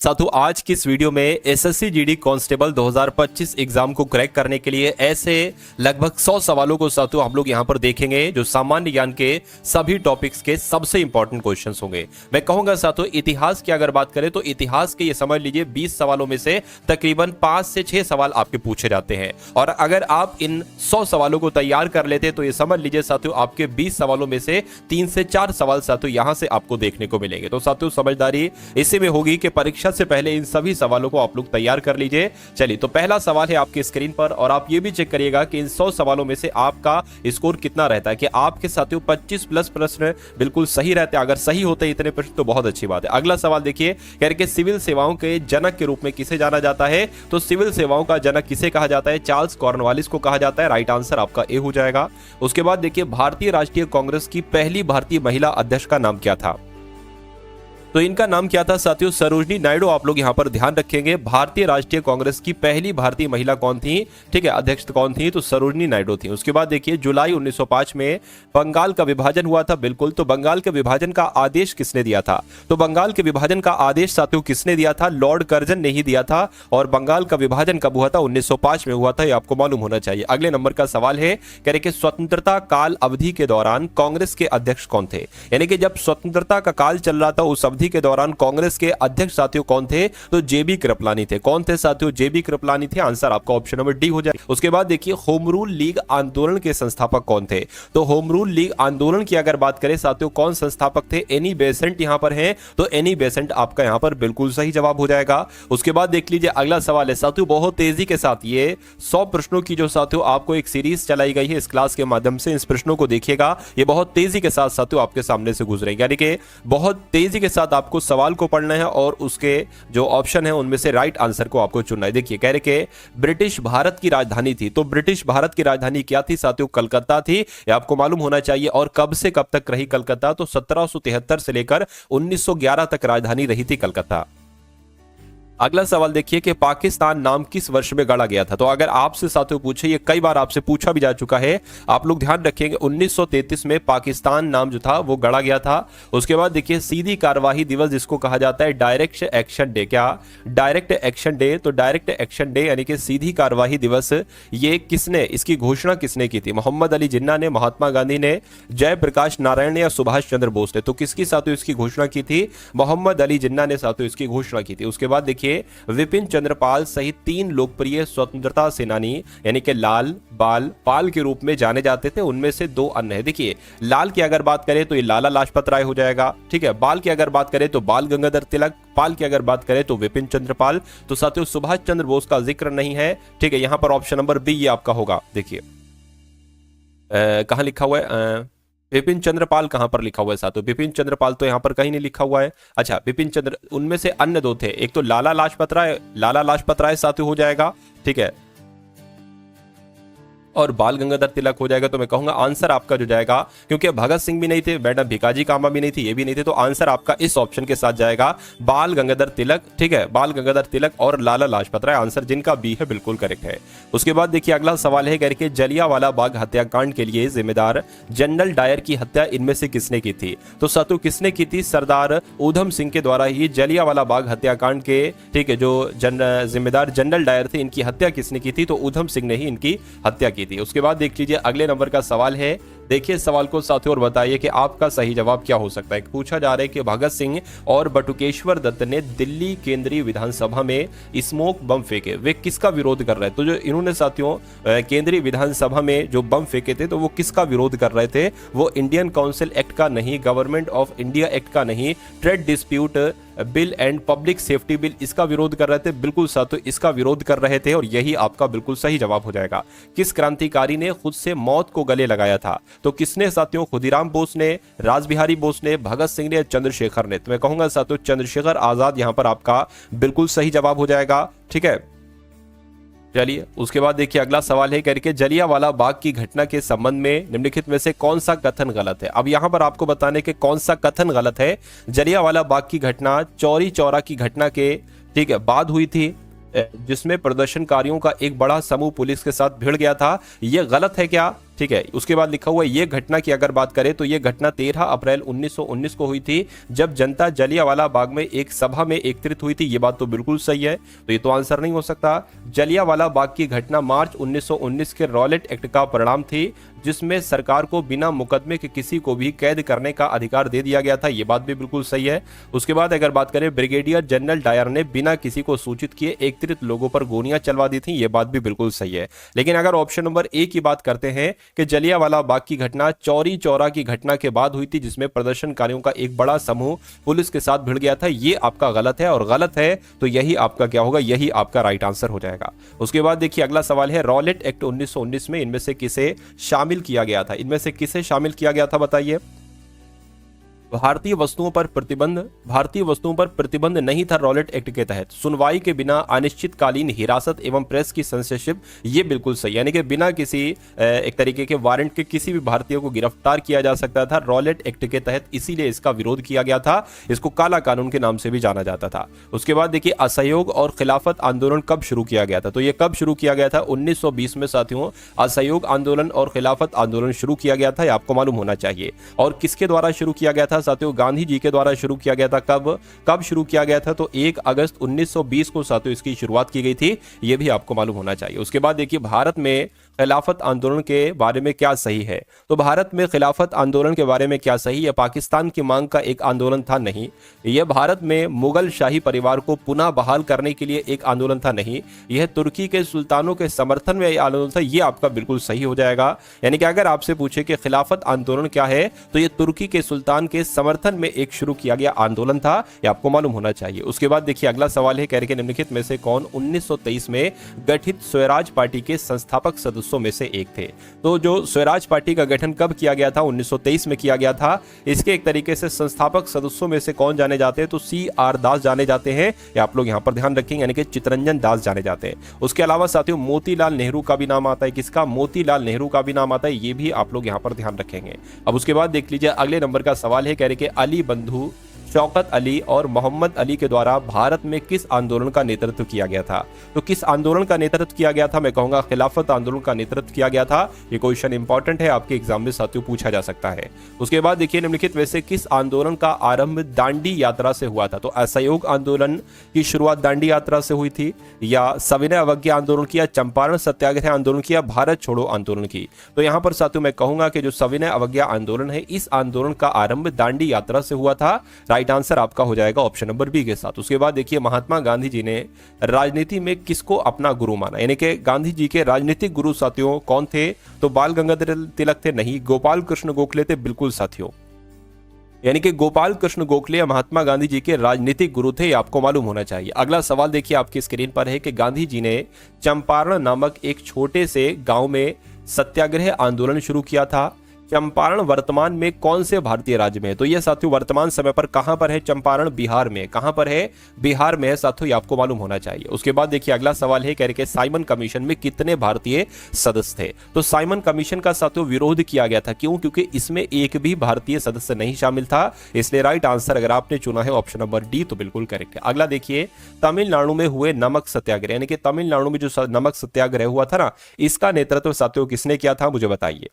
साथियों आज की इस वीडियो में एसएससी जीडी कांस्टेबल 2025 एग्जाम को क्रैक करने के लिए ऐसे लगभग 100 सवालों को साथियों हम लोग यहां पर देखेंगे जो सामान्य ज्ञान के सभी टॉपिक्स के सबसे इंपॉर्टेंट क्वेश्चंस होंगे। मैं कहूंगा साथियों इतिहास की अगर बात करें तो इतिहास के ये समझ लीजिए 20 सवालों में से तकरीबन 5 से 6 सवाल आपके पूछे जाते हैं और अगर आप इन 100 सवालों को तैयार कर लेते तो ये समझ लीजिए साथियों आपके 20 सवालों में से 3 से 4 सवाल साथियों यहां से आपको देखने को मिलेंगे। तो साथियों समझदारी इसी में होगी कि परीक्षा से पहले इन सभी सवालों को आप लोग तैयार कर लीजिए। चलिए तो पहला सवाल है आपकी स्क्रीन पर और आप ये भी चेक करिएगा कि इन 100 सवालों में से आपका स्कोर कितना रहता है कि आपके साथियों 25 प्लस प्रश्न बिल्कुल सही रहते हैं। अगर सही होते हैं इतने प्रश्न तो बहुत अच्छी बात है। अगला सवाल देखिए कह रहे कि सिविल सेवाओं के जनक के रूप में किसे जाना जाता है, तो सिविल सेवाओं का जनक किसे कहा जाता है, चार्ल्स कॉर्नवालिस को कहा जाता है। राइट आंसर आपका ए हो जाएगा। उसके बाद देखिए भारतीय राष्ट्रीय कांग्रेस की पहली भारतीय महिला अध्यक्ष का नाम क्या था, तो इनका नाम क्या था साथियों, सरोजनी नायडू। आप लोग यहां पर ध्यान रखेंगे भारतीय राष्ट्रीय कांग्रेस की पहली भारतीय महिला कौन थी, ठीक है, अध्यक्ष कौन थी, तो सरोजनी नायडू थी। उसके बाद देखिए जुलाई 1905 में बंगाल का विभाजन हुआ था। बिल्कुल, तो बंगाल के विभाजन का आदेश किसने दिया था, तो बंगाल के विभाजन का आदेश साथियों किसने दिया था, लॉर्ड कर्जन ने ही दिया था। और बंगाल का विभाजन कब हुआ था, 1905 में हुआ था, ये आपको मालूम होना चाहिए। अगले नंबर का सवाल है कह रहे कि स्वतंत्रता काल अवधि के दौरान कांग्रेस के अध्यक्ष कौन थे, यानी कि जब स्वतंत्रता का काल चल रहा था उस अवधि के दौरान कांग्रेस के अध्यक्ष साथियों कौन थे, तो जेबी कृपलानी थे। कौन थे साथियों, जेबी कृपलानी थे। आंसर आपका ऑप्शन नंबर डी हो जाए। उसके बाद देखिए होम रूल लीग आंदोलन के संस्थापक कौन थे, तो होम रूल लीग आंदोलन की अगर बात करें साथियों कौन संस्थापक थे, एनी बेसेंट यहां पर हैं, तो एनी बेसेंट आपका यहां पर बिल्कुल सही जवाब हो जाएगा। उसके बाद देख लीजिए अगला सवाल है साथियों बहुत तेजी के साथ ये 100 प्रश्नों की जो साथियों आपको एक सीरीज चलाई गई है इस क्लास के माध्यम से, इस प्रश्नों को देखिएगा ये बहुत तेजी के साथ साथियों आपके सामने से गुजरेंगे, यानी कि बहुत तेजी के साथ आपको सवाल को पढ़ना है और उसके जो ऑप्शन है उनमें से राइट आंसर को आपको चुनना है। देखिए कह रहे कि ब्रिटिश भारत की राजधानी थी, तो ब्रिटिश भारत की राजधानी क्या थी साथियों, कलकत्ता थी, ये आपको मालूम होना चाहिए। और कब से कब तक रही कलकत्ता, तो 1773 से लेकर 1911 तक राजधानी रही थी कलकत्ता। अगला सवाल देखिए कि पाकिस्तान नाम किस वर्ष में गढ़ा गया था, तो अगर आपसे साथियों पूछे, ये कई बार आपसे पूछा भी जा चुका है, आप लोग ध्यान रखेंगे 1933 में पाकिस्तान नाम जो था वो गढ़ा गया था। उसके बाद देखिए सीधी कार्यवाही दिवस जिसको कहा जाता है डायरेक्ट एक्शन डे, क्या डायरेक्ट एक्शन डे, तो डायरेक्ट एक्शन डे यानी कि सीधी कार्यवाही दिवस, ये किसने, इसकी घोषणा किसने की थी, मोहम्मद अली जिन्ना ने, महात्मा गांधी ने, जयप्रकाश नारायण ने या सुभाष चंद्र बोस ने, तो किसकी साथियों इसकी घोषणा की थी, मोहम्मद अली जिन्ना ने साथियों इसकी घोषणा की थी। उसके बाद देखिए विपिन चंद्र पाल सहित 3 लोकप्रिय स्वतंत्रता सेनानी यानी कि लाल, बाल, पाल के रूप में जाने जाते थे, उनमें से 2 अन्य है। देखिए लाल की अगर बात करें तो ये लाला लाजपत राय हो जाएगा, ठीक है। बाल की अगर बात करें तो बाल गंगाधर तिलक, पाल की अगर बात करें तो विपिन चंद्र पाल। तो साथियों सुभाष चंद्र बोस का जिक्र नहीं है, ठीक है, यहां पर ऑप्शन नंबर बी ये आपका होगा। देखिए कहां लिखा हुआ है विपिन चंद्रपाल, कहां पर लिखा हुआ है साथियों, विपिन चंद्रपाल तो यहां पर कहीं नहीं लिखा हुआ है। अच्छा विपिन चंद्र, उनमें से अन्य 2 थे, एक तो लाला लाजपत राय साथियों हो जाएगा, ठीक है, और बाल गंगाधर तिलक हो जाएगा। तो मैं कहूंगा आंसर आपका जो जाएगा, क्योंकि भगत सिंह भी नहीं थे, मैडम भिकाजी कामा भी नहीं थी, ये भी नहीं थे, तो आंसर आपका इस ऑप्शन के साथ जाएगा बाल गंगाधर तिलक, ठीक है, बाल गंगाधर तिलक और लाला लाजपत राय, आंसर जिनका बी है बिल्कुल करेक्ट है। उसके बाद देखिए अगला सवाल है करके जलियांवाला बाग हत्याकांड के लिए जिम्मेदार जनरल डायर की हत्या इनमें से किसने की थी, तो साथियों किसने की थी, सरदार ऊधम सिंह के द्वारा ही जलियांवाला बाग हत्याकांड के, ठीक है, जो जिम्मेदार जनरल डायर थे इनकी हत्या किसने की थी, तो ऊधम सिंह ने ही इनकी हत्या की थी। उसके बाद देख लीजिए अगले नंबर का सवाल है, देखिए सवाल को साथियों और बताइए कि आपका सही जवाब क्या हो सकता है। पूछा जा रहा है कि भगत सिंह और बटुकेश्वर दत्त ने दिल्ली केंद्रीय विधानसभा में स्मोक बम फेंके, वे किसका विरोध कर रहे थे, तो जो इन्होंने साथियों केंद्रीय विधानसभा में जो बम फेंके थे तो वो किसका विरोध कर रहे थे, वो इंडियन काउंसिल एक्ट का नहीं, गवर्नमेंट ऑफ इंडिया एक्ट का नहीं, trade dispute bill and public safety bill, इसका विरोध कर रहे थे। बिल्कुल साथियों इसका विरोध कर रहे थे और यही आपका बिल्कुल सही जवाब हो जाएगा। किस क्रांतिकारी ने खुद से मौत को गले लगाया था, तो किसने साथियों, खुदीराम बोस ने, रासबिहारी बोस ने, भगत सिंह ने, चंद्रशेखर ने, तो मैं कहूंगा साथियों चंद्रशेखर आजाद यहां पर आपका बिल्कुल सही जवाब हो जाएगा, ठीक है। चलिए उसके बाद देखिए अगला सवाल है करके जलियांवाला बाग की घटना के संबंध में निम्नलिखित में से कौन सा कथन गलत है। अब यहां पर आपको बताने के कौन सा कथन गलत है। जलियांवाला बाग की घटना चौरी चौरा की घटना के, ठीक है, बाद हुई थी, जिसमें प्रदर्शनकारियों का एक बड़ा समूह पुलिस के साथ भिड़ गया था, यह गलत है क्या, ठीक है। उसके बाद लिखा हुआ ये घटना की अगर बात करें तो ये घटना 13 अप्रैल 1919 को हुई थी, जब जनता जलियांवाला बाग में एक सभा में एकत्रित हुई थी। ये बात तो बिल्कुल सही है, तो ये तो आंसर नहीं हो सकता। जलियांवाला बाग की घटना मार्च 1919 के रॉलेट एक्ट का परिणाम थी, जिसमें सरकार को बिना मुकदमे के किसी को भी कैद करने का अधिकार दे दिया गया था। ये बात भी बिल्कुल सही है। उसके बाद अगर बात करें, ब्रिगेडियर जनरल डायर ने बिना किसी को सूचित किए एकत्रित लोगों पर गोलियां चलवा दी थी। ये बात भी बिल्कुल सही है। लेकिन अगर ऑप्शन नंबर ए की बात करते हैं कि जलियांवाला बाग की घटना चौरी चौरा की घटना के बाद हुई थी, जिसमें प्रदर्शनकारियों का एक बड़ा समूह पुलिस के साथ भिड़ गया था, ये आपका गलत है, और गलत है तो यही आपका क्या होगा, यही आपका राइट आंसर हो जाएगा। उसके बाद देखिए अगला सवाल है, रॉलेट एक्ट 1919 में इनमें से किसे शामिल किया गया था? इनमें से किसे शामिल किया गया था बताइए। भारतीय वस्तुओं पर प्रतिबंध नहीं था रॉलेट एक्ट के तहत। सुनवाई के बिना अनिश्चितकालीन हिरासत एवं प्रेस की सेंसरशिप, ये बिल्कुल सही, यानी कि बिना किसी एक तरीके के वारंट के किसी भी भारतीय को गिरफ्तार किया जा सकता था रॉलेट एक्ट के तहत, इसीलिए इसका विरोध किया गया था। इसको काला कानून के नाम से भी जाना जाता था। उसके बाद देखिए असहयोग और खिलाफत आंदोलन कब शुरू किया गया था? तो ये कब शुरू किया गया था? 1920 में साथियों असहयोग आंदोलन और खिलाफत आंदोलन शुरू किया गया था, ये आपको मालूम होना चाहिए। और किसके द्वारा शुरू किया गया था साथियों? गांधी जी के द्वारा शुरू किया गया था। कब शुरू किया गया था? तो 1 अगस्त 1920 को साथियों इसकी शुरुआत की गई थी, यह भी आपको मालूम होना चाहिए। उसके बाद देखिए भारत में खिलाफत आंदोलन के बारे में क्या सही है? तो भारत में खिलाफत आंदोलन के बारे में क्या सही है? पाकिस्तान की मांग का एक आंदोलन था? नहीं। यह भारत में मुगल शाही परिवार को पुनः बहाल करने के लिए एक आंदोलन था? नहीं। यह तुर्की के सुल्तानों के समर्थन में यह आंदोलन था, यह आपका बिल्कुल सही हो जाएगा। यानी कि अगर आपसे पूछे कि खिलाफत आंदोलन क्या है, तो यह तुर्की के सुल्तान के समर्थन में एक शुरू किया गया आंदोलन था, यह आपको मालूम होना चाहिए। उसके बाद देखिए अगला सवाल है, कह रहे कि निम्नलिखित में से कौन 1923 में गठित स्वराज पार्टी के संस्थापक सदस्यों में से एक थे? तो जो स्वराज पार्टी का गठन कब किया गया था? 1923 में किया गया था। इसके एक तरीके से संस्थापक सदस्यों में से कौन जाने जाते हैं? तो CR दास जाने जाते हैं, या आप लोग यहां पर ध्यान रखेंगे, यानी कि चित्तरंजन दास जाने जाते हैं। उसके अलावा साथियों मोतीलाल नेहरू का भी नाम आता है। किसका? मोतीलाल नेहरू का भी नाम आता है, ये भी आप लोग यहां पर ध्यान रखेंगे। अब उसके बाद देख लीजिए अगले नंबर का सवाल है, कह रहे कि अली बंधु शौकत अली और मोहम्मद अली के द्वारा भारत में किस आंदोलन का नेतृत्व किया गया था? तो किस आंदोलन का नेतृत्व किया गया था? मैं कहूंगा खिलाफत आंदोलन का नेतृत्व किया गया था। ये क्वेश्चन इंपॉर्टेंट है, आपके एग्जाम में साथियों पूछा जा सकता है। उसके बाद देखिए निम्नलिखित में से किस आंदोलन का आरंभ दांडी यात्रा से हुआ था? तो असहयोग आंदोलन की शुरुआत दांडी यात्रा से हुई थी, या सविनय अवज्ञा आंदोलन की, या चंपारण सत्याग्रह आंदोलन की, या भारत छोड़ो आंदोलन की? तो यहां पर साथियों मैं कहूंगा कि जो सविनय अवज्ञा आंदोलन है, इस आंदोलन का आरंभ दांडी यात्रा से हुआ था। राइट आंसर आपका हो जाएगा ऑप्शन नंबर बी के साथ। उसके बाद देखिए महात्मा गांधी जी ने राजनीति में किसको अपना गुरु माना? यानी कि गांधी जी के राजनीतिक गुरु साथियों कौन थे? तो बाल गंगाधर तिलक थे? नहीं। गोपाल कृष्ण गोखले थे? बिल्कुल साथियों, यानी कि गोपाल कृष्ण गोखले महात्मा गांधी जी के राजनीतिक गुरु थे, आपको मालूम होना चाहिए। अगला सवाल देखिए आपकी स्क्रीन पर है कि गांधी जी ने चंपारण नामक एक छोटे से गांव में सत्याग्रह आंदोलन शुरू किया था। चंपारण वर्तमान में कौन से भारतीय राज्य में है? तो यह साथियों वर्तमान समय पर कहां पर है? चंपारण बिहार में। कहां पर है? बिहार में है साथियों, ये आपको मालूम होना चाहिए। उसके बाद देखिए अगला सवाल है, कह रहे कि साइमन कमीशन में कितने भारतीय सदस्य थे? तो साइमन कमीशन का साथियों विरोध किया गया था। क्यों? क्योंकि इसमें एक भी भारतीय सदस्य नहीं शामिल था, इसलिए राइट आंसर अगर आपने चुना है ऑप्शन नंबर डी, तो बिल्कुल करेक्ट है। अगला देखिए तमिलनाडु में हुए नमक सत्याग्रह, यानी कि तमिलनाडु में जो नमक सत्याग्रह हुआ था ना, इसका नेतृत्व साथियों किसने किया था? मुझे बताइए।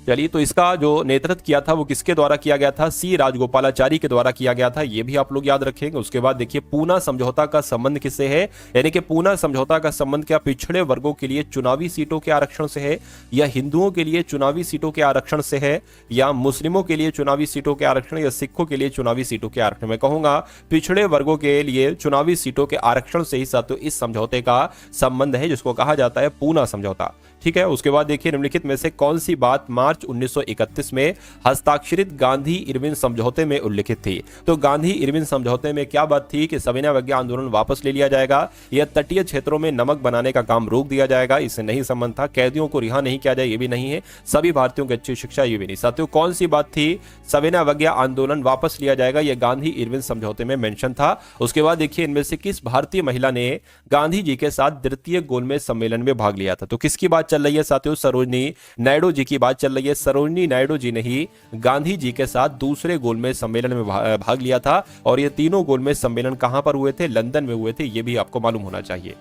चलिए, तो इसका जो नेतृत्व किया था वो किसके द्वारा किया गया था? सी राजगोपालाचारी के द्वारा किया गया था, ये भी आप लोग याद रखेंगे। उसके बाद देखिए पूना समझौता का संबंध किससे है? यानी कि पूना समझौता का संबंध क्या पिछड़े वर्गों के लिए चुनावी सीटों के आरक्षण से है, या हिंदुओं के लिए चुनावी सीटों के आरक्षण से है, या मुस्लिमों के लिए चुनावी सीटों के आरक्षण, या सिखों के लिए चुनावी सीटों के आरक्षण? मैं कहूंगा पिछड़े वर्गों के लिए चुनावी सीटों के आरक्षण से ही साथियों इस समझौते का संबंध है, जिसको कहा जाता है पूना समझौता। ठीक है। उसके बाद देखिए निम्नलिखित में से कौन सी बात मार्च 1931 में हस्ताक्षरित गांधी इरविन समझौते में उल्लिखित थी? तो गांधी इरविन समझौते में क्या बात थी कि सविनय अवज्ञा आंदोलन वापस ले लिया जाएगा, या तटीय क्षेत्रों में नमक बनाने का काम रोक दिया जाएगा, इससे नहीं संबंध था। कैदियों को रिहा नहीं किया जाए, ये भी नहीं है। सभी भारतीयों की अच्छी शिक्षा, ये भी नहीं। साथियों कौन सी बात थी? सविनय अवज्ञा आंदोलन वापस लिया जाएगा, यह गांधी इरविन समझौते में मेंशन था। उसके बाद देखिए इनमें से किस भारतीय महिला ने गांधी जी के साथ द्वितीय गोलमेज सम्मेलन में भाग लिया था? तो किसकी बात चल रही है साथियों? सरोजनी नायडू जी की बात चल रही है। सरोजनी नायडू जी ने ही गांधी जी के साथ दूसरे गोलमेज सम्मेलन में भाग लिया था, और ये तीनों गोलमेज सम्मेलन कहां पर हुए थे? लंदन में हुए थे, ये भी आपको मालूम होना चाहिए।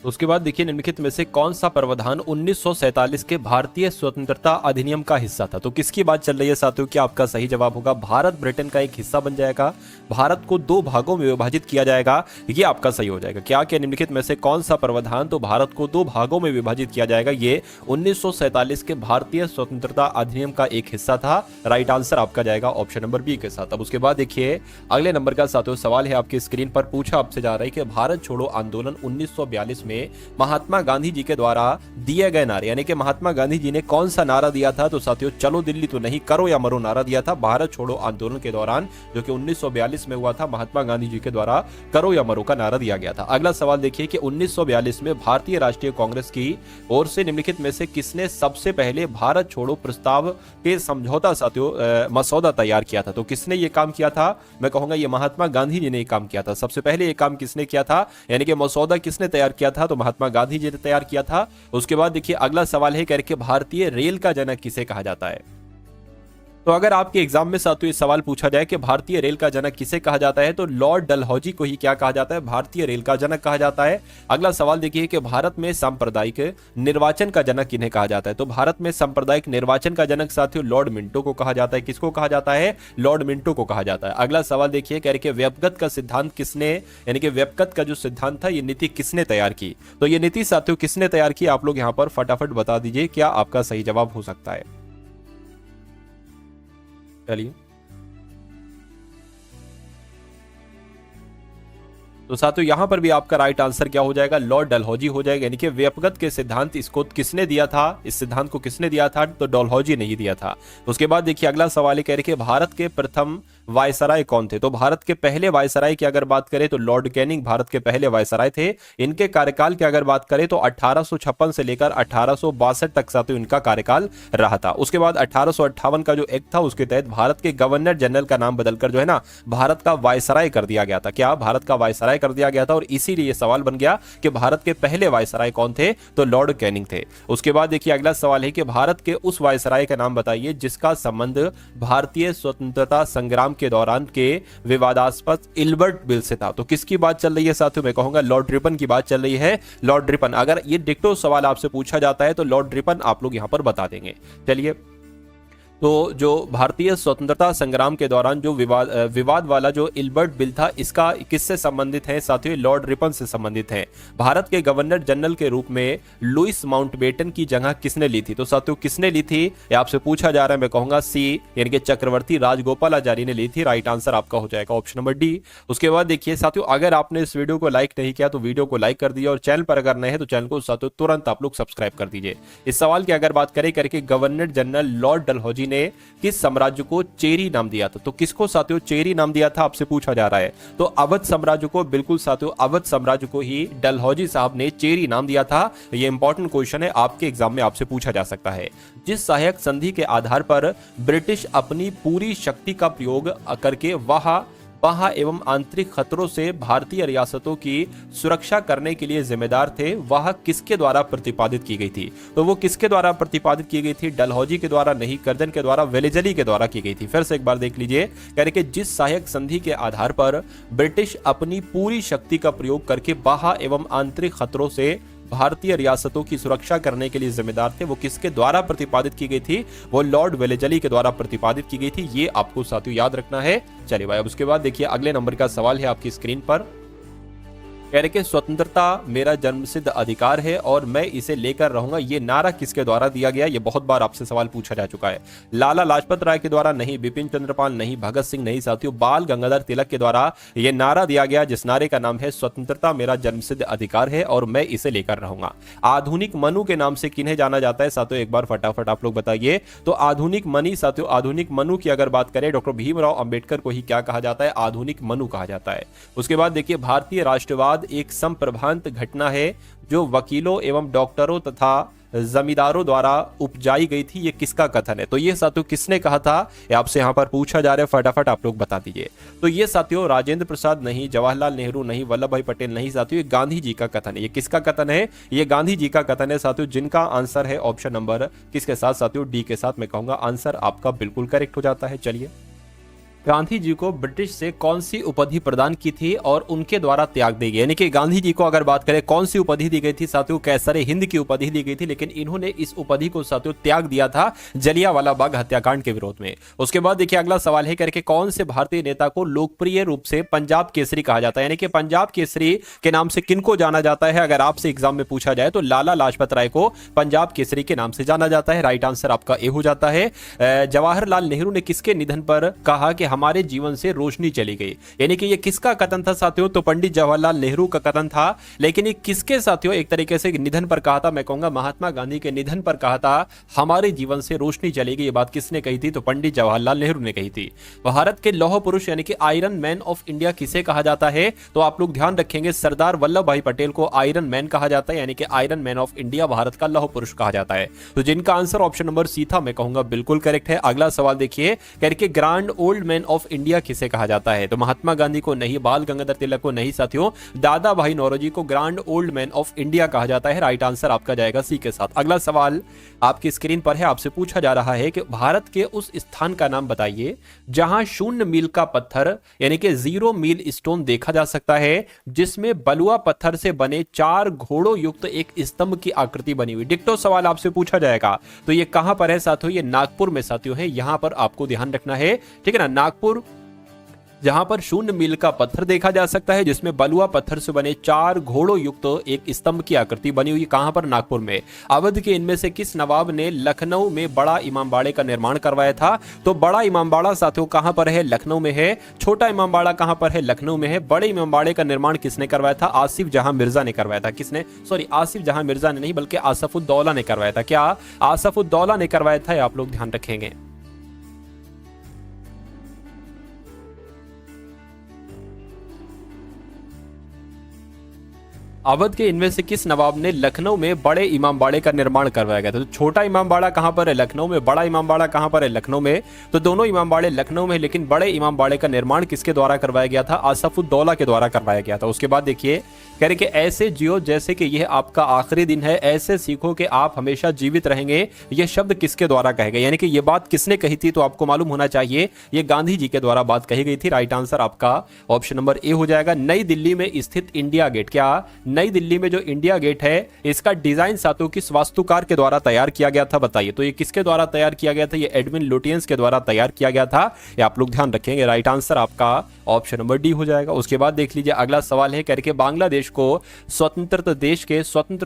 उसके बाद देखिए निम्नलिखित में से कौन सा प्रावधान 1947 के भारतीय स्वतंत्रता अधिनियम का हिस्सा था। तो किसकी बात चल रही है साथियों, क्या आपका सही जवाब होगा भारत ब्रिटेन का एक हिस्सा बन जाएगा, भारत को दो भागों में विभाजित किया जाएगा, ये आपका सही हो जाएगा। क्या क्या निम्नलिखित में से कौन सा प्रावधान तो भारत को दो भागों में विभाजित किया जाएगा, ये 1947 के भारतीय स्वतंत्रता अधिनियम का एक हिस्सा था। राइट आंसर आपका जाएगा ऑप्शन नंबर बी के साथ। अब उसके बाद देखिए अगले नंबर का साथियों सवाल है आपकी स्क्रीन पर, पूछा आपसे जा रहा है कि भारत छोड़ो आंदोलन 1942 में महात्मा गांधी जी के द्वारा दिए गए नारे, यानी कि महात्मा गांधी जी ने कौन सा नारा दिया था। तो साथियों चलो दिल्ली तो नहीं, करो या मरो नारा दिया था भारत छोड़ो आंदोलन के दौरान, जो कि 1942 में हुआ था। महात्मा गांधी जी के द्वारा करो या मरो का नारा दिया गया था। अगला सवाल देखिए कि 1942 में भारतीय राष्ट्रीय कांग्रेस की ओर से निम्नलिखित में से किसने सबसे पहले भारत छोड़ो प्रस्ताव के समझौता साथियों मसौदा तैयार किया था। तो किसने ये काम किया था, मैं कहूंगा ये महात्मा गांधी जी ने काम किया था। सबसे पहले ये काम किसने किया था, यानी कि मसौदा किसने तैयार किया था, तो महात्मा गांधी जी ने तैयार किया था। उसके बाद देखिए अगला सवाल है करके भारतीय रेल का जनक किसे कहा जाता है। तो अगर आपके एग्जाम में साथियों ये सवाल पूछा जाए कि भारतीय रेल का जनक किसे कहा जाता है, तो लॉर्ड डलहौजी को ही क्या कहा जाता है, भारतीय रेल का जनक कहा जाता है। अगला सवाल देखिए कि भारत में सांप्रदायिक निर्वाचन का जनक किन्हें कहा जाता है। तो भारत में सांप्रदायिक निर्वाचन का जनक साथियों लॉर्ड मिंटो को कहा जाता है। किसको कहा जाता है, लॉर्ड मिंटो को कहा जाता है। अगला सवाल देखिए कह रहे कि व्यपगत का सिद्धांत किसने, यानी कि व्यपगत का जो सिद्धांत था ये नीति किसने तैयार की। तो ये नीति साथियों किसने तैयार की, आप लोग यहां पर फटाफट बता दीजिए क्या आपका सही जवाब हो सकता है। चलिए तो साथियों यहां पर भी आपका राइट आंसर क्या हो जाएगा, लॉर्ड डलहौजी हो जाएगा। यानी कि व्यपगत के सिद्धांत इसको किसने दिया था, इस सिद्धांत को किसने दिया था, तो डलहौजी ने ही दिया था। उसके बाद देखिए अगला सवाल कह रहे कि भारत के प्रथम वायसराय कौन थे। तो भारत के पहले वायसराय की अगर बात करें तो लॉर्ड कैनिंग भारत के पहले वायसराय थे। इनके कार्यकाल की अगर बात करें तो 1856 से लेकर 1862 तक साथियों इनका कार्यकाल रहा था। उसके बाद 1858 का जो एक्ट था उसके तहत भारत के गवर्नर जनरल का नाम बदलकर जो है ना भारत का वायसराय कर दिया गया था। क्या भारत का वायसराय कर दिया गया था, और इसीलिए सवाल बन गया कि भारत के पहले वायसराय कौन थे, तो लॉर्ड कैनिंग थे। उसके बाद देखिए अगला सवाल है कि भारत के उस वायसराय का नाम बताइए जिसका संबंध भारतीय स्वतंत्रता संग्राम के दौरान के विवादास्पद इल्बर्ट बिल से था। तो किसकी बात चल रही है साथियों, मैं कहूंगा लॉर्ड रिपन की बात चल रही है। लॉर्ड रिपन, अगर ये डिक्टो सवाल आपसे पूछा जाता है तो लॉर्ड रिपन आप लोग यहां पर बता देंगे। चलिए तो जो भारतीय स्वतंत्रता संग्राम के दौरान जो विवाद वाला जो इल्बर्ट बिल था, इसका किससे संबंधित है साथियों, लॉर्ड रिपन से संबंधित है। भारत के गवर्नर जनरल के रूप में लुइस माउंटबेटन की जगह किसने ली थी। तो साथियों किसने ली थी, ये आपसे पूछा जा रहा है। मैं कहूंगा सी, यानी कि चक्रवर्ती राजगोपालाचारी ने ली थी। राइट आंसर आपका हो जाएगा ऑप्शन नंबर डी। उसके बाद देखिए साथियों अगर आपने इस वीडियो को लाइक नहीं किया तो वीडियो को लाइक कर दीजिए, और चैनल पर अगर नए हैं तो चैनल को साथियों तुरंत आप लोग सब्सक्राइब कर दीजिए। इस सवाल की अगर बात करें करके गवर्नर जनरल लॉर्ड डलहौजी ने किस साम्राज्य को चेरी नाम दिया था। तो किसको साथियों चेरी नाम दिया था आपसे पूछा जा रहा है, तो अवध साम्राज्य को, बिल्कुल साथियों अवध साम्राज्य को ही डलहौजी साहब ने चेरी नाम दिया था। यह इंपॉर्टेंट क्वेश्चन है, आपके एग्जाम में आपसे पूछा जा सकता है। जिस सहायक संधि के आधार पर ब्रिटिश अपनी पूरी शक्ति का प्रयोग करके बाह्य एवं आंतरिक खतरों से भारतीय रियासतों की सुरक्षा करने के लिए जिम्मेदार थे, वह किसके द्वारा प्रतिपादित की गई थी। तो वो किसके द्वारा प्रतिपादित की गई थी, डलहौजी के द्वारा नहीं, कर्जन के द्वारा, वेलेजली के द्वारा की गई थी। फिर से एक बार देख लीजिए, कह रहे कि जिस सहायक संधि के आधार पर ब्रिटिश अपनी पूरी शक्ति का प्रयोग करके बाह्य एवं आंतरिक खतरों से भारतीय रियासतों की सुरक्षा करने के लिए जिम्मेदार थे, वो किसके द्वारा प्रतिपादित की गई थी, वो लॉर्ड वेलेजली के द्वारा प्रतिपादित की गई थी। ये आपको साथियों याद रखना है। चलिए भाई अब उसके बाद देखिए अगले नंबर का सवाल है आपकी स्क्रीन पर, कह रहे कि स्वतंत्रता मेरा जन्मसिद्ध अधिकार है और मैं इसे लेकर रहूंगा, ये नारा किसके द्वारा दिया गया। ये बहुत बार आपसे सवाल पूछा जा चुका है। लाला लाजपत राय के द्वारा नहीं, बिपिन चंद्रपाल नहीं, भगत सिंह नहीं साथियों, बाल गंगाधर तिलक के द्वारा यह नारा दिया गया, जिस नारे का नाम है स्वतंत्रता मेरा जन्मसिद्ध अधिकार है और मैं इसे लेकर रहूंगा। आधुनिक मनु के नाम से किन्हें जाना जाता है साथियों, एक बार फटाफट आप लोग बताइए। तो आधुनिक मनी साथियों, आधुनिक मनु की अगर बात करें डॉक्टर भीमराव अंबेडकर को ही क्या कहा जाता है, आधुनिक मनु कहा जाता है। उसके बाद देखिए भारतीय राष्ट्रवाद एक संप्रभात घटना है जो वकीलों एवं डॉक्टरों तथा जमींदारों द्वारा उपजाई गई थी, ये किसका कथन है। तो ये साथियों किसने कहा था, ये आपसे यहां पर पूछा जा रहा है, फटाफट आप लोग बता दीजिए। तो ये साथियों राजेंद्र प्रसाद नहीं, जवाहरलाल नेहरू नहीं, वल्लभ भाई पटेल नहीं साथियों, ये गांधी जी का कथन है। ये किसका कथन है, ये गांधी जी का कथन है साथियों, जिनका आंसर है ऑप्शन नंबर किसके साथ साथियों, डी के साथ। मैं कहूंगा आंसर आपका बिल्कुल करेक्ट हो जाता है। चलिए गांधी जी को ब्रिटिश से कौन सी उपाधि प्रदान की थी और उनके द्वारा त्याग दी गई, यानी कि गांधी जी को अगर बात करें कौन सी उपाधि दी गई थी साथियों, कैसरे हिंद की उपाधि दी गई थी, लेकिन इन्होंने इस उपाधि को साथियों त्याग दिया था जलियांवाला बाग हत्याकांड के विरोध में। उसके बाद देखिए अगला सवाल है करके कौन से भारतीय नेता को लोकप्रिय रूप से पंजाब केसरी कहा जाता है, यानी कि पंजाब केसरी के नाम से किनको जाना जाता है, अगर आपसे एग्जाम में पूछा जाए तो लाला लाजपत राय को पंजाब केसरी के नाम से जाना जाता है। राइट आंसर आपका ए हो जाता है। जवाहरलाल नेहरू ने किसके निधन पर कहा कि हमारे जीवन से रोशनी चली गई, यानी कि ये किसका कथन था साथियों, तो पंडित जवाहरलाल नेहरू का कथन था। लेकिन ये किसके साथियों एक तरीके से निधन पर कहा था, मैं कहूंगा महात्मा गांधी के निधन पर कहा था हमारे जीवन से रोशनी चली गई। ये बात किसने कही थी, तो पंडित जवाहरलाल नेहरू ने कही थी। भारत के लौह पुरुष यानी कि आयरन मैन ऑफ इंडिया किसे कहा जाता है, तो आप लोग ध्यान रखेंगे सरदार वल्लभ भाई पटेल को आयरन मैन कहा जाता है, यानी कि iron man of India Bharat का लौह पुरुष कहा जाता है। तो जिनका आंसर ऑप्शन नंबर सी था मैं कहूंगा बिल्कुल करेक्ट है। अगला सवाल देखिए करके grand old man of India किसे कहा जाता है, तो महात्मा गांधी को नहीं, बाल गंगाधर तिलक को नहीं साथियों, दादा भाई नौरोजी को grand old man of India कहा जाता है। राइट आंसर आपका जाएगा सी के साथ। अगला सवाल आपकी स्क्रीन पर है, आपसे पूछा जा रहा है कि भारत के उस स्थान का नाम बताइए जहां शून्य मील का पत्थर यानी कि 0 मील स्टोन देखा जा सकता है, जिसमें बलुआ पत्थर से बने 4 घोड़ों युक्त एक स्तंभ की आकृति बनी हुई। डिक्टो सवाल आपसे पूछा जाएगा, तो ये कहां पर है साथियों, ये नागपुर में साथियों है, यहां पर आपको ध्यान रखना है, ठीक है ना, नागपुर जहां पर शून्य मील का पत्थर देखा जा सकता है जिसमें बलुआ पत्थर से बने 4 घोड़ों युक्त एक स्तंभ की आकृति बनी हुई, कहां पर, नागपुर में। अवध के इनमें से किस नवाब ने लखनऊ में बड़ा इमामबाड़े का निर्माण करवाया था, तो बड़ा इमामबाड़ा साथियों कहां पर है, लखनऊ में है। छोटा इमामबाड़ा कहां पर है, लखनऊ में है। बड़े इमामबाड़े का निर्माण किसने करवाया था, आसिफ जहां मिर्जा ने करवाया था। किसने, सॉरी आसिफ जहां मिर्जा ने नहीं बल्कि आसफुद्दौला ने करवाया था। क्या आसफुद्दौला ने करवाया था, आप लोग ध्यान रखेंगे। अवध के इनमें से किस नवाब ने लखनऊ में बड़े इमामबाड़े का निर्माण करवाया गया था, तो छोटा इमामबाड़ा कहां पर है, लखनऊ में। बड़ा इमामबाड़ा कहां पर है, लखनऊ में। तो दोनों इमामबाड़े लखनऊ में, लेकिन बड़े इमामबाड़े का निर्माण किसके द्वारा करवाया गया था, आसफुद्दौला के द्वारा करवाया गया था। उसके बाद देखिए कह रहे कि ऐसे जियो जैसे कि यह आपका आखिरी दिन है, ऐसे सीखो कि आप हमेशा जीवित रहेंगे। यह शब्द किसके द्वारा कहे गए, यानी कि यह बात किसने कही थी, तो आपको मालूम होना चाहिए ये गांधी जी के द्वारा बात कही गई थी। राइट आंसर आपका ऑप्शन नंबर ए हो जाएगा। नई दिल्ली में स्थित इंडिया गेट, क्या नई दिल्ली में जो इंडिया गेट है इसका डिजाइन साथियों किस वास्तुकार के द्वारा तैयार किया गया था, बताइए। तो ये किसके द्वारा तैयार किया गया था, ये एडविन लुटियंस के द्वारा तैयार किया गया था, ये आप लोग ध्यान रखेंगे। राइट आंसर आपका ऑप्शन नंबर डी हो जाएगा। उसके बाद देख लीजिए अगला सवाल है करके बांग्लादेश को स्वतंत्र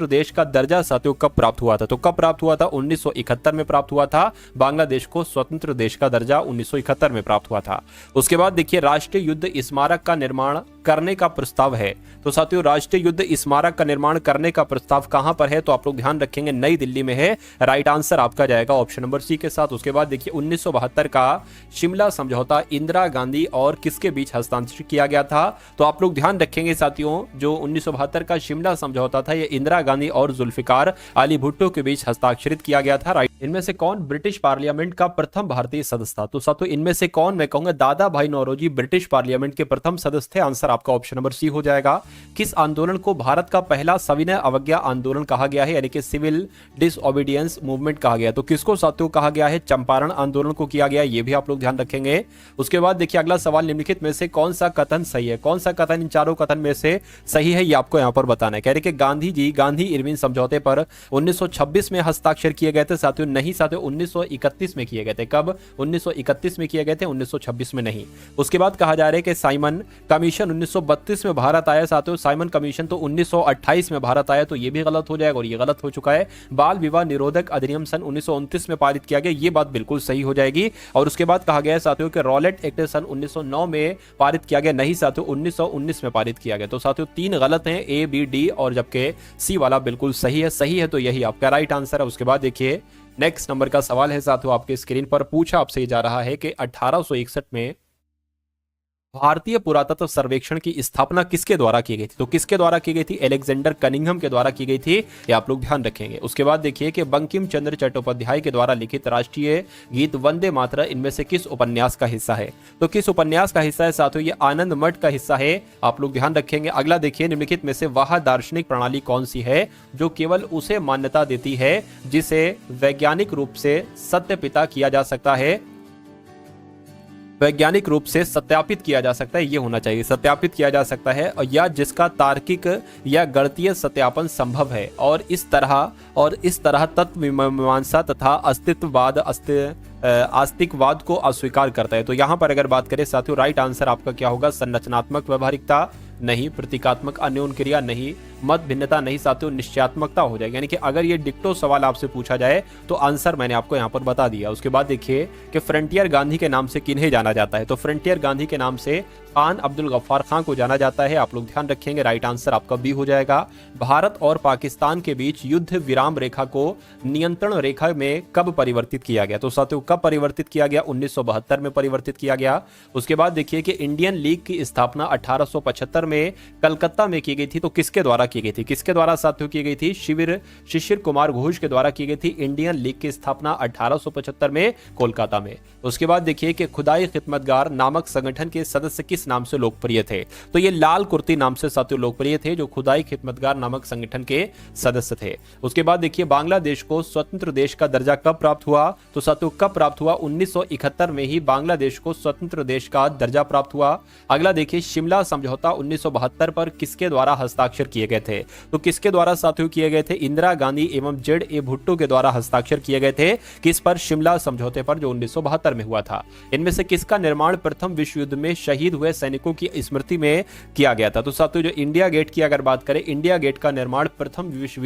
देश का दर्जा साथियों कब प्राप्त हुआ था, तो कब प्राप्त हुआ था, 1971 में प्राप्त हुआ था। बांग्लादेश को स्वतंत्र देश का दर्जा 1971 में प्राप्त हुआ था। उसके बाद देखिए राष्ट्रीय युद्ध स्मारक का निर्माण करने का प्रस्ताव है, तो साथियों राष्ट्रीय युद्ध स्मारक का निर्माण करने का प्रस्ताव कहां पर है, तो आप लोग ध्यान रखेंगे नई दिल्ली में है। राइट आंसर आपका जाएगा ऑप्शन नंबर सी के साथ। उसके बाद देखिए 1972 का शिमला समझौता इंदिरा गांधी और किसके बीच हस्ताक्षरित किया गया था, तो आप लोग ध्यान रखेंगे साथियों जो 1972 का शिमला समझौता था ये इंदिरा गांधी और जुल्फिकार अली भुट्टो के बीच हस्ताक्षरित किया गया था। राइट, इनमें से कौन ब्रिटिश पार्लियामेंट का प्रथम भारतीय सदस्य था, तो साथियों इनमें से कौन, मैं कहूंगा दादा भाई नौरोजी ब्रिटिश पार्लियामेंट के प्रथम सदस्य थे। आंसर आपका ऑप्शन नंबर सी हो जाएगा। किस आंदोलन को भारत का पहला सविनय अवज्ञा आंदोलन कहा गया है, यानी कि सिविल डिसओबीडियंस मूवमेंट कहा गया, तो किसको साथियों कहा गया है, चंपारण आंदोलन को किया गया, ये भी आप लोग ध्यान रखेंगे। उसके बाद देखिए अगला सवाल निम्नलिखित में से कौन सा कथन सही है, कौन सा कथन इन चारों कथन में से सही है, ये आपको यहां पर बताना है। कह रहे कि गांधी जी गांधी इरविन समझौते पर 1926 में हस्ताक्षर किए गए थे, साथियों नहीं साथियों 1931 में किए गए थे। कब, 1931 में किए गए थे, 1926 में नहीं। उसके बाद कहा जा रहा है कि साइमन कमीशन 1932 में भारत आया, साथियों साइमन कमीशन तो 1928 में भारत आया, तो ये भी गलत हो जाएगा और ये गलत हो चुका है। बाल विवाह निरोधक अधिनियम सन 1929 में पारित किया गया, ये बात बिल्कुल सही हो जाएगी। और उसके बाद कहा गया है साथियों कि रॉलेट एक्ट सन 1909 में पारित किया गया, नहीं साथियों 1919 में पारित किया गया। तो साथियों 3 गलत हैं, ए बी डी, और जबकि सी वाला बिल्कुल सही है। सही है तो यही आपका राइट आंसर है। उसके बाद देखिए नेक्स्ट नंबर का सवाल है साथियों आपके स्क्रीन पर, पूछा आपसे जा रहा है कि 1861 में भारतीय पुरातत्व सर्वेक्षण की स्थापना किसके द्वारा की गई थी, तो किसके द्वारा की गई थी, एलेक्जेंडर कनिंघम के द्वारा की गई थी, ये आप लोग ध्यान रखेंगे। उसके बाद देखिए कि बंकिम चंद्र चट्टोपाध्याय के द्वारा लिखित राष्ट्रीय गीत वंदे मातरम इनमें से किस उपन्यास का हिस्सा है, तो किस उपन्यास का हिस्सा है साथियों, ये आनंद मठ का हिस्सा है, आप लोग ध्यान रखेंगे। अगला देखिए निम्नलिखित में से वह दार्शनिक प्रणाली कौन सी है जो केवल उसे मान्यता देती है जिसे वैज्ञानिक रूप से सत्य पिता किया जा सकता है, वैज्ञानिक रूप से सत्यापित किया जा सकता है, ये होना चाहिए, सत्यापित किया जा सकता है, और या जिसका तार्किक या गणितीय सत्यापन संभव है और इस तरह तत्व मीमांसा तथा आस्तिकवाद को अस्वीकार करता है। तो यहाँ पर अगर बात करें साथियों, राइट आंसर आपका क्या होगा? संरचनात्मक व्यवहारिकता नहीं, प्रतीकात्मक अन्योन क्रिया नहीं, मत भिन्नता नहीं साथियों, निश्चयात्मकता हो जाएगी। यानी कि अगर ये डिक्टो सवाल आपसे पूछा जाए तो आंसर मैंने आपको यहाँ पर बता दिया। उसके बाद देखिए कि फ्रंटियर गांधी के नाम से किन्हें जाना जाता है? तो फ्रंटियर गांधी के नाम से खान अब्दुल गफ्फार खान को जाना जाता है। आप लोग ध्यान रखेंगे, राइट आंसर आपका बी हो जाएगा। भारत और पाकिस्तान के बीच युद्ध विराम रेखा को नियंत्रण रेखा में कब परिवर्तित किया गया? तो साथियों कब परिवर्तित किया गया? 1972 में परिवर्तित किया गया। उसके बाद देखिए कि इंडियन लीग की स्थापना 1875 में कलकत्ता में की गई थी। तो किसके द्वारा की गई थी? किसके द्वारा साथियों की गई थी? शिशिर कुमार घोष के द्वारा की गई थी इंडियन लीग की स्थापना 1875 में कोलकाता में। उसके बाद देखिए कि खुदाई खिदमतगार नामक संगठन के सदस्य किस नाम से लोकप्रिय थे? तो ये लाल कुर्ती नाम से साथियों लोकप्रिय थे, जो खुदाई खिदमतगार नामक संगठन के सदस्य थे। उसके बाद देखिए बांग्लादेश को स्वतंत्र देश का दर्जा कब प्राप्त हुआ? तो साथियों कब प्राप्त हुआ? 1971 में ही बांग्लादेश को स्वतंत्र देश का दर्जा प्राप्त हुआ। अगला देखिए शिमला समझौता 1972 पर किसके द्वारा हस्ताक्षर किए गए थे? तो किसके द्वारा साथियों किए गए थे? इंदिरा गांधी एवं जेड.ए. भुट्टो के द्वारा हस्ताक्षर किए गए थे। किस पर? शिमला समझौते पर, जो 1972 में हुआ था। इनमें से किसका निर्माण प्रथम विश्व युद्ध में शहीद हुए सैनिकों की स्मृति में किया गया था? तो साथियों जो इंडिया गेट की अगर बात करें, इंडिया गेट का निर्माण प्रथम विश्व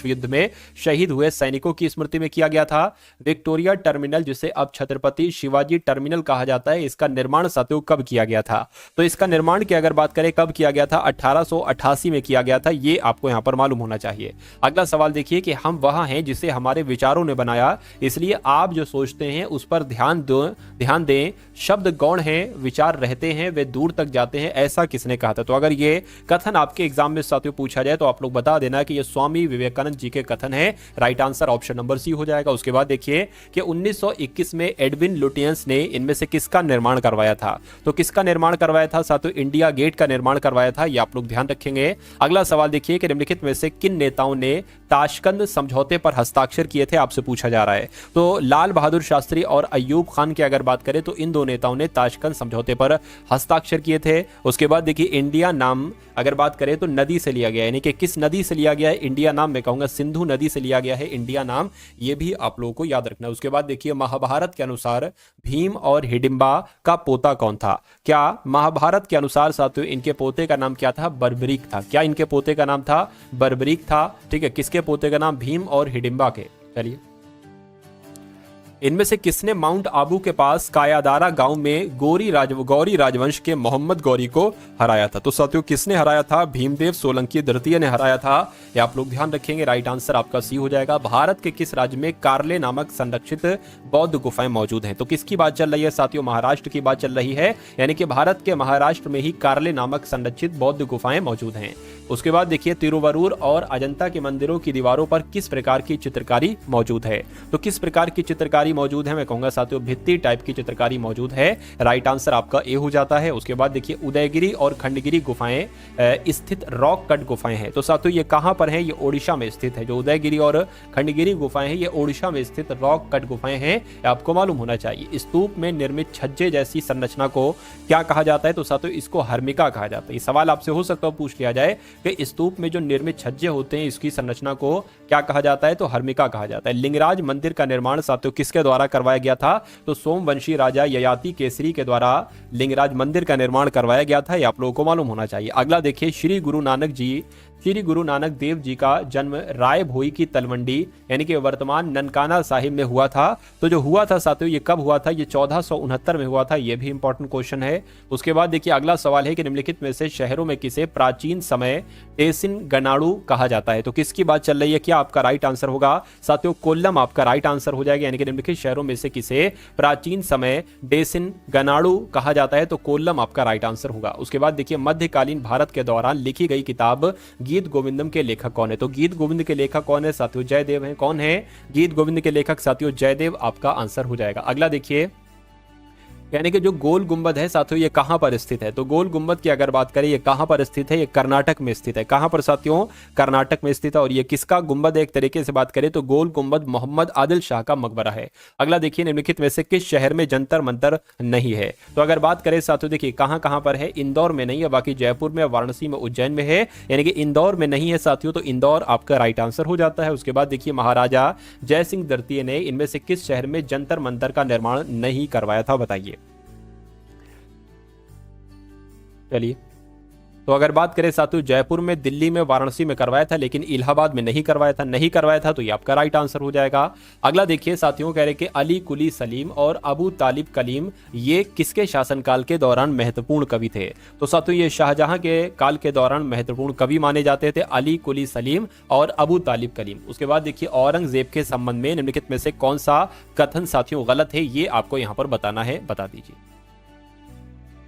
युद्ध में शहीद हुए सैनिकों की स्मृति में किया गया था। विक्टोरिया टर्मिनल, जिसे अब छत्रपति शिवाजी टर्मिनल कहा जाता है, इसका निर्माण साथियों कब किया गया था? तो इसका निर्माण की अगर बात करें कब किया गया था? 1888 में किया गया था। ये आपको यहां पर मालूम होना चाहिए। अगला सवाल देखिए कि हम वहां हैं जिसे हमारे विचारों ने बनाया, इसलिए आप जो सोचते हैं उस पर ध्यान दें। शब्द गौण हैं, विचार रहते हैं, वे दूर तक जाते हैं, ऐसा किसने कहा था? तो अगर ये कथन आपके एग्जाम में साथियों पूछा जाए तो आप लोग बता देना कि ये स्वामी विवेकानंद जी के कथन है। Right answer option number C हो जाएगा। उसके बाद देखिए कि 1921 में एडविन लुटियंस ने इनमें से किसका निर्माण करवाया था? तो किसका निर्माण करवाया था साथियों? इंडिया गेट का निर्माण करवाया था। ये आप लोग ध्यान रखेंगे। अगला सवाल देखिए कि निम्नलिखित में से किन नेताओं ने ताशकंद समझौते पर हस्ताक्षर किए थे? आपसे पूछा जा रहा है। तो लाल बहादुर शास्त्री और अयूब खान की अगर बात करें तो इन दो नेताओं ने ताशकंद समझौते पर हस्ताक्षर किए थे। उसके बाद देखिए इंडिया नाम अगर बात करें तो नदी से लिया गया है, यानी कि किस नदी से लिया गया है इंडिया नाम? मैं कहूंगा सिंधु नदी से लिया गया है इंडिया नाम। ये भी आप लोगों को याद रखना है। उसके बाद देखिए महाभारत के अनुसार भीम और हिडिंबा का पोता कौन था? क्या महाभारत के अनुसार साथियों इनके पोते का नाम क्या था? बर्बरीक था। क्या इनके पोते का नाम था? बर्बरीक था। ठीक है, किसके पोते का नाम? भीम और हिडिंबा के। चलिए, इनमें से किसने माउंट आबू के पास कायादारा गांव में गौरी राजवंश के मोहम्मद गौरी को हराया था? तो साथियों किसने हराया था? भीमदेव सोलंकी द्वितीय ने हराया था। ये आप लोग ध्यान रखेंगे। राइट आंसर आपका सी हो जाएगा। भारत के किस राज्य में कार्ले नामक संरक्षित बौद्ध गुफाएं मौजूद हैं? तो किसकी बात चल रही है साथियों? महाराष्ट्र की बात चल रही है, यानी कि भारत के महाराष्ट्र में ही कार्ले नामक संरक्षित बौद्ध गुफाएं मौजूद हैं। उसके बाद देखिए तिरुवरूर और अजंता के मंदिरों की दीवारों पर किस प्रकार की चित्रकारी मौजूद है? तो किस प्रकार की चित्रकारी मौजूद है? मैं कहूंगा साथियों भित्ति टाइप की चित्रकारी मौजूद है। राइट आंसर आपका ए हो जाता है। उसके बाद देखिए उदयगिरी और खंडगिरी गुफाएं स्थित रॉक कट गुफाएं हैं। तो साथियों ये कहां पर है? ये ओडिशा में स्थित है। जो उदयगिरी और खंडगिरी गुफाएं हैं ये ओडिशा में स्थित रॉक कट गुफाएं हैं। आपको मालूम होना चाहिए। स्तूप में निर्मित छज्जे जैसी संरचना को क्या कहा जाता है? तो साथियों इसको हर्मिका कहा जाता है। ये सवाल आपसे हो सकता है पूछ लिया जाए कि स्तूप में जो निर्मित छज्जे होते हैं इसकी संरचना को क्या कहा जाता है? तो हर्मिका कहा जाता है। लिंगराज मंदिर का निर्माण साथियों किसके द्वारा करवाया गया था? तो सोमवंशी राजा ययाति केसरी के द्वारा लिंगराज मंदिर का निर्माण करवाया गया था। ये आप लोगों को मालूम होना चाहिए। अगला देखिए श्री गुरु नानक देव जी का जन्म राय भोई की तलवंडी यानी कि वर्तमान ननकाना साहिब में हुआ था। तो जो हुआ था साथियों ये कब हुआ था? ये 1469 में हुआ था। ये भी इंपॉर्टेंट क्वेश्चन है। उसके बाद देखिए अगला सवाल है कि निम्नलिखित में से शहरों में किसे प्राचीन समय टेसिन गनाडू कहा जाता है? तो किसकी बात चल रही है? क्या आपका राइट आंसर होगा साथियों? कोल्लम आपका राइट आंसर हो जाएगा। यानी कि निम्नलिखित शहरों में से किसे प्राचीन समय डेसिन गनाडू कहा जाता है? तो कोल्लम आपका राइट आंसर होगा। उसके बाद देखिए मध्यकालीन भारत के दौरान लिखी गई किताब गीत गोविंदम के लेखक कौन है? तो गीत गोविंद के लेखक कौन है साथियों? जयदेव हैं। कौन है गीत गोविंद के लेखक साथियों? जयदेव आपका आंसर हो जाएगा। अगला देखिए यानी कि जो गोल गुंबद है साथियों ये कहां पर स्थित है, तो गोल गुंबद की अगर बात करें ये कहां पर स्थित है, ये कर्नाटक में स्थित है। कहां पर साथियों, कर्नाटक में स्थित है। और ये किसका गुंबद है, एक तरीके से बात करें तो गोल गुंबद मोहम्मद आदिल शाह का मकबरा है। अगला देखिए, निम्नलिखित में से किस शहर में जंतर मंतर नहीं है, तो अगर बात करें साथियों देखिए कहां कहां पर है, इंदौर में नहीं है, बाकी जयपुर में, वाराणसी में, उज्जैन में है, यानी कि इंदौर में नहीं है साथियों, तो इंदौर आपका राइट आंसर हो जाता है। उसके बाद देखिए, महाराजा जय सिंह द्वितीय ने इनमें से किस शहर में जंतर मंतर का निर्माण नहीं करवाया था, बताइए। चलिए, तो अगर बात करें साथियों जयपुर में, दिल्ली में, वाराणसी में करवाया था, लेकिन इलाहाबाद में नहीं करवाया था, नहीं करवाया था, तो ये आपका राइट आंसर हो जाएगा। अगला देखिए साथियों, कह रहे कि अली कुली सलीम और अबू तालिब कलीम ये किसके शासनकाल के दौरान महत्वपूर्ण कवि थे, तो साथियों ये शाहजहां के काल के दौरान महत्वपूर्ण कवि माने जाते थे, अली कुली सलीम और अबू तालिब कलीम। उसके बाद देखिए, औरंगजेब के संबंध में निम्नलिखित में से कौन सा कथन साथियों गलत है, ये आपको यहां पर बताना है, बता दीजिए।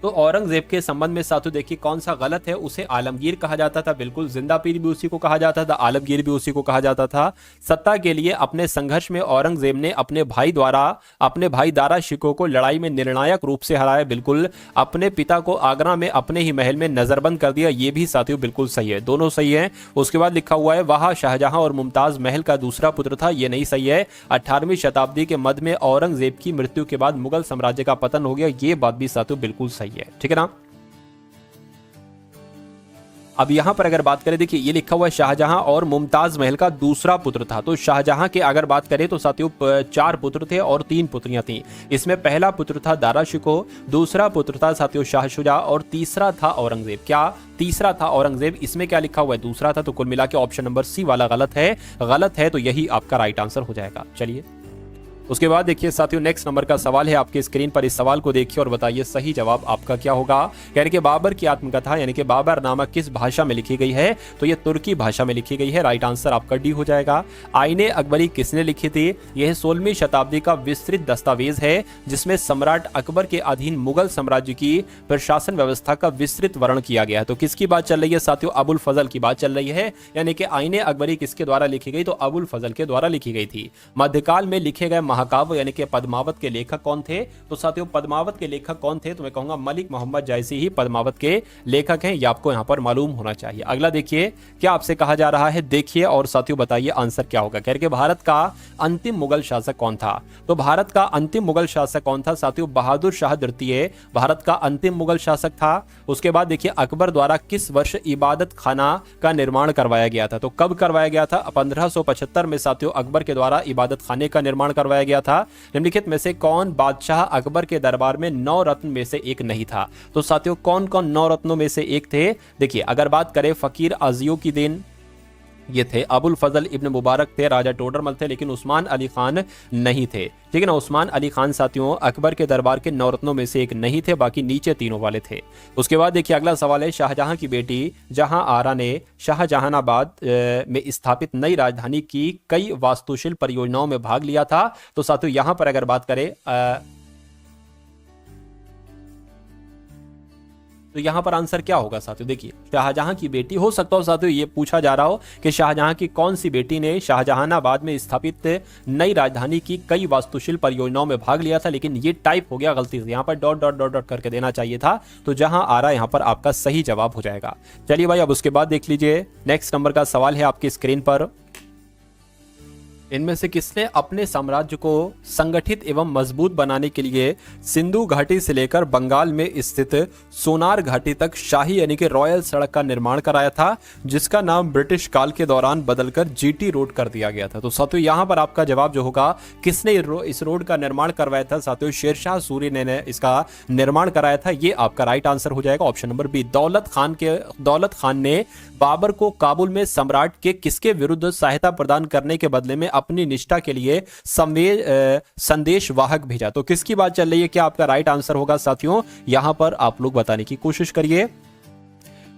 तो औरंगजेब के संबंध में साथियों देखिए कौन सा गलत है, उसे आलमगीर कहा जाता था, बिल्कुल, जिंदा पीर भी उसी को कहा जाता था, आलमगीर भी उसी को कहा जाता था। सत्ता के लिए अपने संघर्ष में औरंगजेब ने अपने भाई दारा शिकोह को लड़ाई में निर्णायक रूप से हराया, बिल्कुल। अपने पिता को आगरा में अपने ही महल में नजरबंद कर दिया, ये भी साथियों बिल्कुल सही है, दोनों सही है। उसके बाद लिखा हुआ है वह शाहजहां और मुमताज महल का दूसरा पुत्र था, ये नहीं सही है। 18वीं शताब्दी के मध्य में औरंगजेब की मृत्यु के बाद मुगल साम्राज्य का पतन हो गया, ये बात भी साथियों बिल्कुल सही है, ठीक है ना। अब यहां पर अगर बात करें, देखिए ये लिखा हुआ है शाहजहां और मुमताज महल का दूसरा पुत्र था, तो शाहजहां के अगर बात करें तो साथियों 4 पुत्र थे और 3 पुत्रियां थीं। इसमें पहला पुत्र था दारा शिकोह, दूसरा पुत्र था साथियों शाह शुजा और तीसरा था औरंगजेब। क्या तीसरा था औरंगजेब, इसमें क्या लिखा हुआ है, दूसरा था, तो कुल मिला के ऑप्शन नंबर सी वाला गलत है, तो यही आपका राइट आंसर हो जाएगा। चलिए, उसके बाद देखिए साथियों नेक्स्ट नंबर का सवाल है आपके स्क्रीन पर, इस सवाल को देखिए और बताइए सही जवाब आपका क्या होगा। यानी कि बाबर की आत्मकथा यानी कि बाबरनामा किस भाषा में लिखी गई है, तो ये तुर्की भाषा में लिखी गई है, राइट आंसर आपका डी हो जाएगा। आईने अकबरी किसने लिखी थी, यह 16वीं शताब्दी का विस्तृत दस्तावेज है जिसमें सम्राट अकबर के अधीन मुगल साम्राज्य की प्रशासन व्यवस्था का विस्तृत वर्णन किया गया है। तो किसकी बात चल रही है साथियों, अबुल फजल की बात चल रही है, यानी कि आईने अकबरी किसके द्वारा लिखी गई, तो अबुल फजल के द्वारा लिखी गई थी। मध्यकाल में लिखे गए महाकाव्य यानी कि पद्मावत के लेखक कौन थे, तो साथियों पद्मावत के लेखक कौन थे, तो मैं कहूंगा मलिक मोहम्मद जायसी ही पद्मावत के लेखक हैं, ये आपको यहां पर मालूम होना चाहिए। अगला देखिए, क्या आपसे कहा जा रहा है, देखिए और साथियों बताइए आंसर क्या होगा। कह रहे कि भारत का अंतिम मुगल शासक कौन था, तो भारत का अंतिम मुगल शासक कौन था साथियों, बहादुर शाह द्वितीय भारत का अंतिम मुगल शासक था। उसके बाद देखिए, अकबर द्वारा किस वर्ष इबादत खाना का निर्माण करवाया गया था, तो कब करवाया गया था, 1575 में साथियों अकबर के द्वारा इबादत खाने का निर्माण करवाया गया था। निम्नलिखित में से कौन बादशाह अकबर के दरबार में 9 रत्न में से एक नहीं था, तो साथियों कौन कौन 9 रत्नों में से एक थे, देखिए अगर बात करें फकीर अजियो की दिन ये थे, अबुल फजल इब्न मुबारक थे, राजा टोडरमल थे, लेकिन उस्मान अली खान नहीं थे, ठीक है ना। उस्मान अली खान साथियों अकबर के दरबार के 9 रत्नों में से एक नहीं थे, बाकी नीचे तीनों वाले थे। उसके बाद देखिए अगला सवाल है, शाहजहां की बेटी जहां आरा ने शाहजहानाबाद में स्थापित नई राजधानी की कई वास्तुशिल्प परियोजनाओं में भाग लिया था, तो साथियों यहां पर अगर बात करें तो यहां पर आंसर क्या होगा साथियों, देखिए शाहजहां की बेटी, हो सकता हो साथियों ये पूछा जा रहा हो कि शाहजहां की कौन सी बेटी ने शाहजहानाबाद में स्थापित नई राजधानी की कई वास्तुशिल्प परियोजनाओं में भाग लिया था, लेकिन ये टाइप हो गया गलती से, यहां पर डॉट डॉट डॉट डॉट करके देना चाहिए था, तो जहां आ रहा है यहां पर आपका सही जवाब हो जाएगा। चलिए भाई, अब उसके बाद देख लीजिए नेक्स्ट नंबर का सवाल है आपकी स्क्रीन पर, इनमें से किसने अपने साम्राज्य को संगठित एवं मजबूत बनाने के लिए सिंधु घाटी से लेकर बंगाल में स्थित सोनार घाटी तक शाही यानी कि रॉयल सड़क का निर्माण कराया था, जिसका नाम ब्रिटिश काल के दौरान बदलकर जीटी रोड कर दिया गया था। तो साथियों यहां पर आपका जवाब जो होगा, किसने इस रोड का निर्माण करवाया था साथियों, शेरशाह सूरी ने इसका निर्माण कराया था, ये आपका राइट आंसर हो जाएगा ऑप्शन नंबर बी। दौलत खान ने बाबर को काबुल में सम्राट के किसके विरुद्ध सहायता प्रदान करने के बदले में अपनी निष्ठा के लिए संदेश वाहक भेजा, तो किसकी बात चल रही है, क्या आपका राइट आंसर होगा साथियों, यहां पर आप लोग बताने की कोशिश करिए।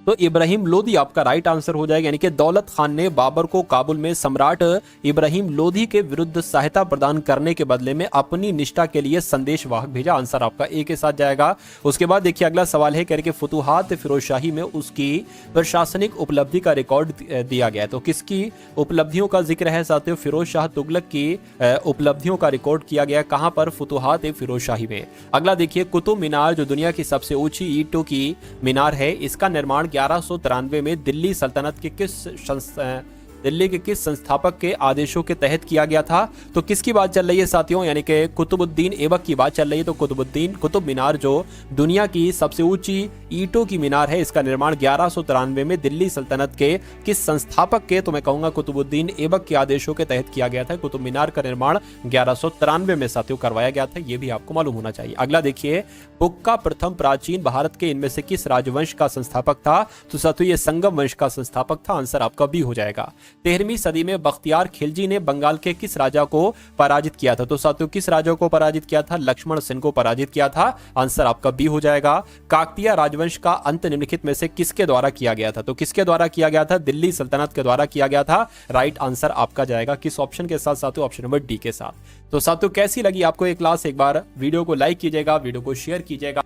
तो इब्राहिम लोदी आपका राइट आंसर हो जाएगा, यानी कि दौलत खान ने बाबर को काबुल में सम्राट इब्राहिम लोदी के विरुद्ध सहायता प्रदान करने के बदले में अपनी निष्ठा के लिए संदेशवाहक भेजा। आंसर आपका ए के साथ जाएगा। उसके बाद देखिए अगला सवाल है, कह रहे कि फुतुहात फिरोजशाही में उसकी प्रशासनिक उपलब्धि का रिकॉर्ड दिया गया है। तो किसकी उपलब्धियों का जिक्र है साथियों? फिरोज शाह तुगलक की उपलब्धियों का रिकॉर्ड किया गया कहां पर? फुतुहात फिरोजशाही में। अगला देखिए कुतुब मीनार जो दुनिया की सबसे ऊंची ईंटों की मीनार है, इसका निर्माण 1193 में दिल्ली सल्तनत के दिल्ली के किस संस्थापक के आदेशों के तहत किया गया था? तो किसकी बात चल रही है साथियों? यानी कि कुतुबुद्दीन ऐबक की बात चल रही है। तो कुतुब मीनार जो दुनिया की सबसे ऊंची ईंटों की मीनार है, इसका निर्माण 1193 में दिल्ली सल्तनत के किस संस्थापक के? तो मैं कहूंगा कुतुबुद्दीन ऐबक के आदेशों के तहत किया गया था। कुतुब मीनार का निर्माण 1193 में साथियों करवाया गया था, यह भी आपको मालूम होना चाहिए। अगला देखिए हुक्का प्रथम प्राचीन भारत के इनमें से किस राजवंश का संस्थापक था? तो साथियों ये संगम वंश का संस्थापक था। आंसर आपका बी हो जाएगा। 13वीं सदी में बख्तियार खिलजी ने बंगाल के किस राजा को पराजित किया था? तो साथियों किस राजा को पराजित किया था? लक्ष्मण सेन को पराजित किया था। आंसर आपका बी हो जाएगा। काकतीय राजवंश का अंत निम्नलिखित में से किसके द्वारा किया गया था? तो किसके द्वारा किया गया था? दिल्ली सल्तनत के द्वारा किया गया था। राइट आंसर आपका जाएगा किस ऑप्शन के साथ साथियों? ऑप्शन नंबर डी के साथ। तो साथियों कैसी लगी आपको ये क्लास? एक बार वीडियो को लाइक कीजिएगा, वीडियो को शेयर कीजिएगा।